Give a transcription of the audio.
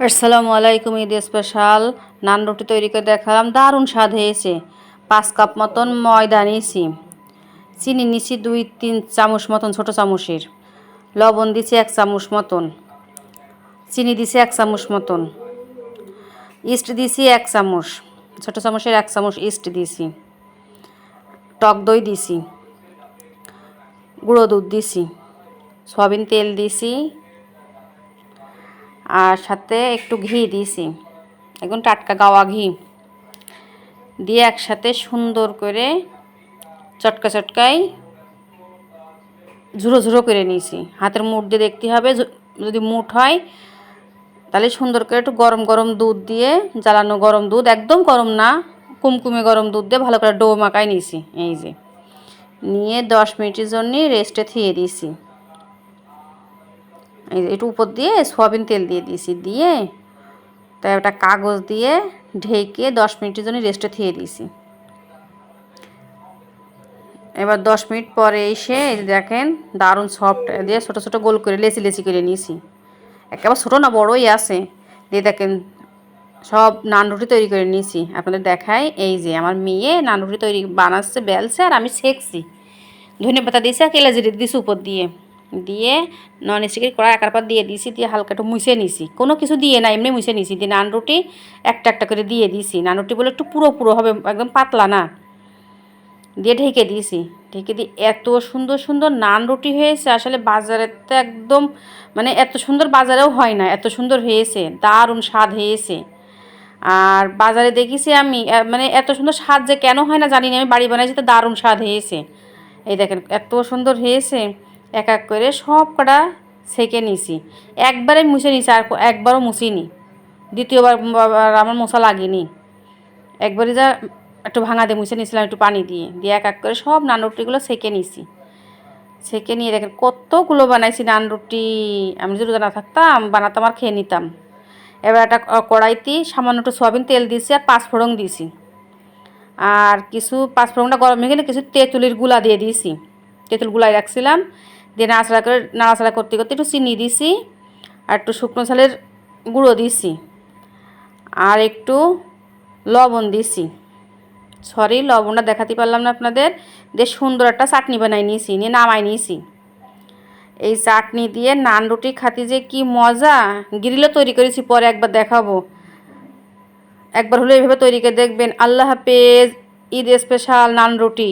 আসসালামু আলাইকুম। ঈদ স্পেশাল নান রুটি তৈরি করে দেখালাম, দারুণ স্বাদ হয়েছে। 5 কাপ মতন ময়দা নিয়েছি, চিনি নিয়েছি 2-3 চামচ মতন ছোটো চামচের, লবণ দিয়েছি 1 চামচ মতন, চিনি দিয়েছি 1 চামচ মতন, ইস্ট দিয়েছি 1 চামচ, ছোটো চামচের 1 চামচ ইস্ট দিয়েছি, টক দই দিয়েছি, গুঁড়ো দুধ দিয়েছি, সয়াবিন তেল দিয়েছি, আর সাথে একটু ঘি দিয়েছি, একদম টাটকা গাওয়া ঘি দিয়ে একসাথে সুন্দর করে চটকাই ঝুরো ঝুরো করে নিয়েছি। হাতের মুঠ দিয়ে দেখতে হবে, যদি মুঠ হয় তাহলে সুন্দর করে একটু গরম গরম দুধ দিয়ে, জ্বালানো গরম দুধ, একদম গরম না, কুমকুমে গরম দুধ দিয়ে ভালো করে ডো মাখাই নিয়েছি। এই যে নিয়ে 10 মিনিটের জন্য রেস্টে থিয়ে দিয়েছি। এই যে একটু উপর দিয়ে সয়াবিন তেল দিয়ে দিয়েছি, দিয়ে তাই একটা কাগজ দিয়ে ঢেকে 10 মিনিটের জন্য রেস্টে থিয়ে দিয়েছি। এবার 10 মিনিট পরে এসে দেখেন দারুণ সফট দিয়ে ছোটো ছোটো গোল করে লেচি লেচি করে নিয়েছি। একেবারে ছোটো না, বড়ই আছে। দিয়ে দেখেন সব নান রুটি তৈরি করে নিয়েছি। আপনাদের দেখাই, এই যে আমার মেয়ে নান রুটি তৈরি বানাচ্ছে, বেলছে, আর আমি সেঁকছি। ধনেপাতা দিয়েছি আর কেলাজিরে দিয়েছি উপর দিয়ে, দিয়ে নন স্টিকের কড়াই একার পর দিয়ে দিয়েছি, দিয়ে হালকা একটু মুছে নিয়েছি, কোনো কিছু দিয়ে না, এমনি মুছে নিয়েছি। দিয়ে নান রুটি একটা একটা করে দিয়ে দিয়েছি। নান রুটি বলে একটু পুরো পুরো হবে, একদম পাতলা না। দিয়ে ঢেকে দিয়েছি, ঢেকে দিয়ে এত সুন্দর সুন্দর নান রুটি হয়েছে, আসলে বাজারে তো একদম মানে এত সুন্দর বাজারেও হয় না, এত সুন্দর হয়েছে, দারুণ স্বাদ হয়েছে। আর বাজারে দেখেছি আমি, মানে এত সুন্দর স্বাদ যে কেন হয় না জানি না, আমি বাড়ি বানাইছি তো দারুণ স্বাদ হয়েছে। এই দেখেন এত সুন্দর হয়েছে। এক এক করে সব কটা সেঁকে নিয়েছি, একবারে মুছে নিয়েছি, আর একবারও মুছিনি, দ্বিতীয়বার আমার মশা লাগেনি। একবারই যা একটু ভাঙা দিয়ে মুছে নিয়েছিলাম একটু পানি দিয়ে, দিয়ে এক এক করে সব নান রুটিগুলো সেঁকে নিয়েছি। সেঁকে নিয়ে দেখেন কতগুলো বানাইছি নান রুটি। আমি যদি রোজা না থাকতাম বানাতাম আর খেয়ে নিতাম। এবার একটা কড়াইতে সামান্য একটু সয়াবিন তেল দিয়েছি আর 5 ফোড়ন দিয়েছি, আর কিছু 5 ফোড়নটা গরম হয়ে গেলে কিছু তেঁতুলের গুঁড়া দিয়ে দিয়েছি, তেঁতুল গুঁড়াই রাখছিলাম। দিয়ে নাড়াচাড়া করতে করতে একটু চিনি দিয়েছি, আর একটু শুকনো ঝালের গুঁড়ো দিয়েছি, আর একটু লবণ দিয়েছি। সরি, লবণটা দেখাতে পারলাম না আপনাদের। দিয়ে সুন্দর একটা চাটনি বানাই নিয়েছি, নিয়ে নামাই নিয়েছি। এই চাটনি দিয়ে নান রুটি খাতে যে কি মজা। গ্রিলও তৈরি করেছি, পরে একবার দেখাবো, একবার হলে এইভাবে তৈরি করে দেখবেন। আল্লাহ হাফেজ। ঈদ স্পেশাল নান রুটি।